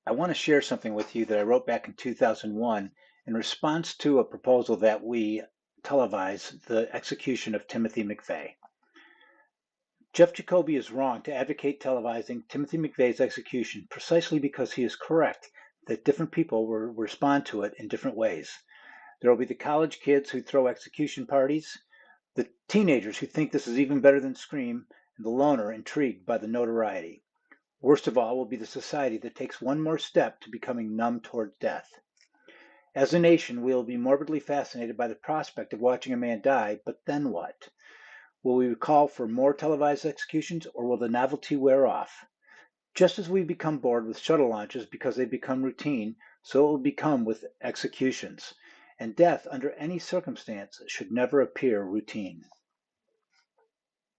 I want to share something with you that I wrote back in 2001 in response to a proposal that we televise the execution of Timothy McVeigh. Jeff Jacoby is wrong to advocate televising Timothy McVeigh's execution precisely because he is correct that different people will respond to it in different ways. There will be the college kids who throw execution parties, the teenagers who think this is even better than Scream, and the loner intrigued by the notoriety. Worst of all will be the society that takes one more step to becoming numb toward death. As a nation, we will be morbidly fascinated by the prospect of watching a man die, but then what? Will we call for more televised executions, or will the novelty wear off? Just as we become bored with shuttle launches because they become routine, so it will become with executions. And death, under any circumstance, should never appear routine.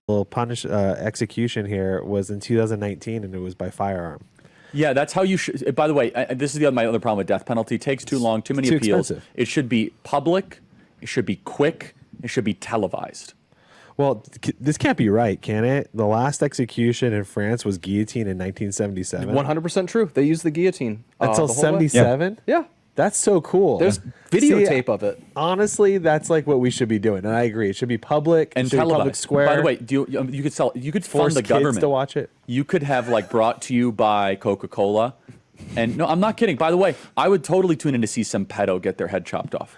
Execution here was in 2019, and it was by firearm. Yeah, that's how you should. By the way, this is my other problem with death penalty. It takes too long, too many too appeals. expensive. It should be public. It should be quick. It should be televised. Well, this can't be right, can it? The last execution in France was guillotine in 1977. 100% true. They used the guillotine Until the whole way. 77? Yeah. That's so cool. There's videotape of it. Honestly, that's like what we should be doing, and I agree. It should be public And should be public televised. square. By the way, you could sell. You could force fund the kids government to watch it. You could have like brought to you by Coca-Cola, and no, I'm not kidding. By the way, I would totally tune in to see some pedo get their head chopped off.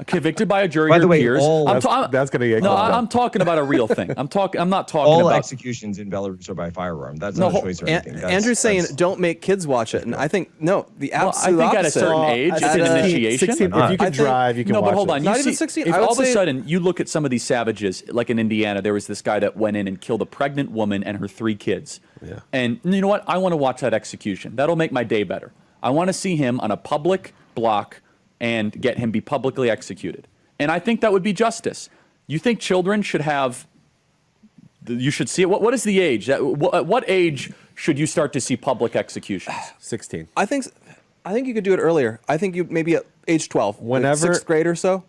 Convicted by a jury. By the way, peers. that's gonna get no. called I'm talking about a real thing. I'm not talking All about executions in Belarus are by firearm. That's not a choice or anything. Andrew's saying don't make kids watch it, and I think no, the absolute I think at a opposite. certain age, it's an initiation. 16, if you can drive, you can No, watch but hold it. on. Not You even see, 16, if I would all of a say- sudden you look at some of these savages, like in Indiana, there was this guy that went in and killed a pregnant woman and her 3 kids. Yeah. And you know what? I want to watch that execution. That'll make my day better. I want to see him on a public block and get him be publicly executed. And I think that would be justice. You think children should have? You should see it. What is the age? At what age should you start to see public executions? 16. I think you could do it earlier. I think you maybe at age 12, Whenever- like 6th grade or so.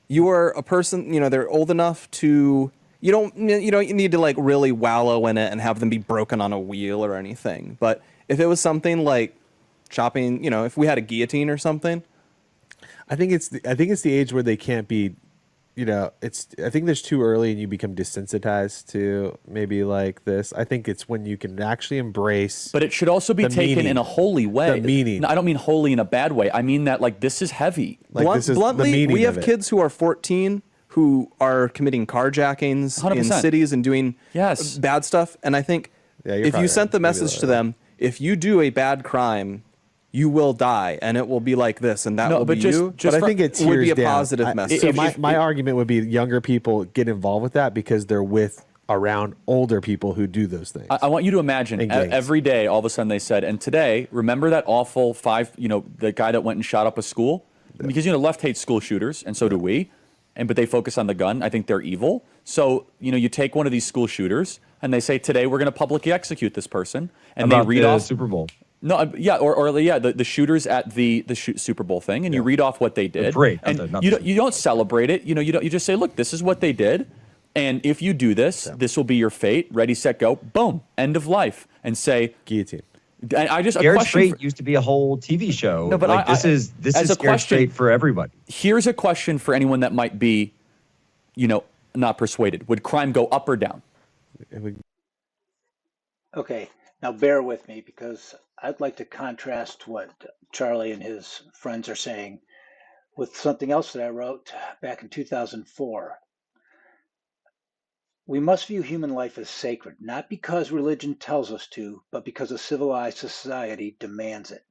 You are a person, they're old enough to you don't need to like really wallow in it and have them be broken on a wheel or anything. But if it was something like chopping, if we had a guillotine or something, I think it's the age where they can't be, I think there's too early and you become desensitized to maybe like this. I think it's when you can actually embrace. But it should also be the taken meaning. in a holy way. The meaning. No, I don't mean holy in a bad way. I mean that like this is heavy. Like, this is the bluntly, meaning we of have it. kids who are 14 who are committing carjackings in 100%. cities and doing Yes. bad stuff. And I think Yeah, you're if you probably sent the right. Maybe message to like them, if you do a bad crime, you will die, and it will be like this, and that No, will but be just- you. just But I from- think it would be a tears down. positive message. So If- my argument would be younger people get involved with that because they're around older people who do those things. I want you to imagine And gangs. every day, all of a sudden they said, and today, remember that awful the guy that went and shot up a school? Because, left hates school shooters, and so do we. But they focus on the gun. I think they're evil. So, you take one of these school shooters, and they say, today we're going to publicly execute this person. And About they read the off Super Bowl. No, yeah, the shooters at the Super Bowl thing, and you read off what they did. parade, and not you the- don't, you don't celebrate it. You just say, look, this is what they did, and if you do this, this will be your fate. Ready, set, go. Boom, end of life, and say Guillotine. And I just a Scared question. Straight used to be a whole TV show. No, but like, this is as a Scared question- Straight for everybody. Here's a question for anyone that might be, not persuaded. Would crime go up or down? Okay, now bear with me because I'd like to contrast what Charlie and his friends are saying with something else that I wrote back in 2004. We must view human life as sacred, not because religion tells us to, but because a civilized society demands it.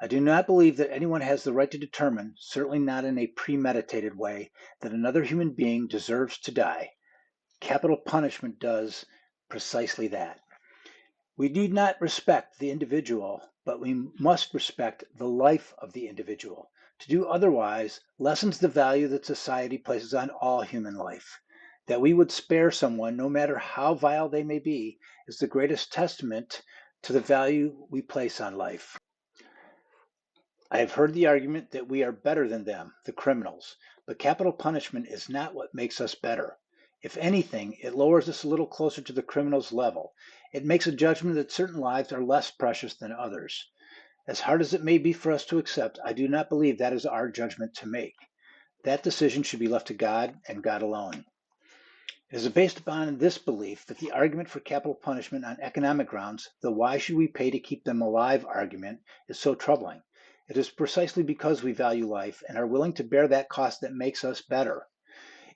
I do not believe that anyone has the right to determine, certainly not in a premeditated way, that another human being deserves to die. Capital punishment does precisely that. We need not respect the individual, but we must respect the life of the individual. To do otherwise lessens the value that society places on all human life. That we would spare someone, no matter how vile they may be, is the greatest testament to the value we place on life. I have heard the argument that we are better than them, the criminals, but capital punishment is not what makes us better. If anything, it lowers us a little closer to the criminal's level. It makes a judgment that certain lives are less precious than others. As hard as it may be for us to accept, I do not believe that is our judgment to make. That decision should be left to God and God alone. It is based upon this belief that the argument for capital punishment on economic grounds, the why should we pay to keep them alive argument, is so troubling. It is precisely because we value life and are willing to bear that cost that makes us better.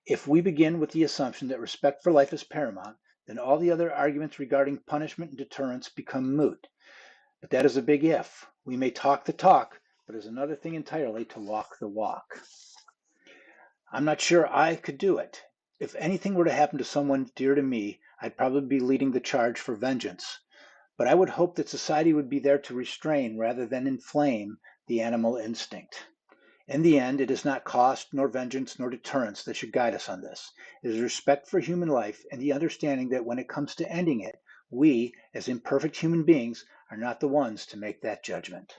If we begin with the assumption that respect for life is paramount, then all the other arguments regarding punishment and deterrence become moot. But that is a big if. We may talk the talk, but it is another thing entirely to walk the walk. I'm not sure I could do it. If anything were to happen to someone dear to me, I'd probably be leading the charge for vengeance. But I would hope that society would be there to restrain rather than inflame the animal instinct. In the end, it is not cost, nor vengeance, nor deterrence that should guide us on this. It is respect for human life and the understanding that when it comes to ending it, we, as imperfect human beings, are not the ones to make that judgment.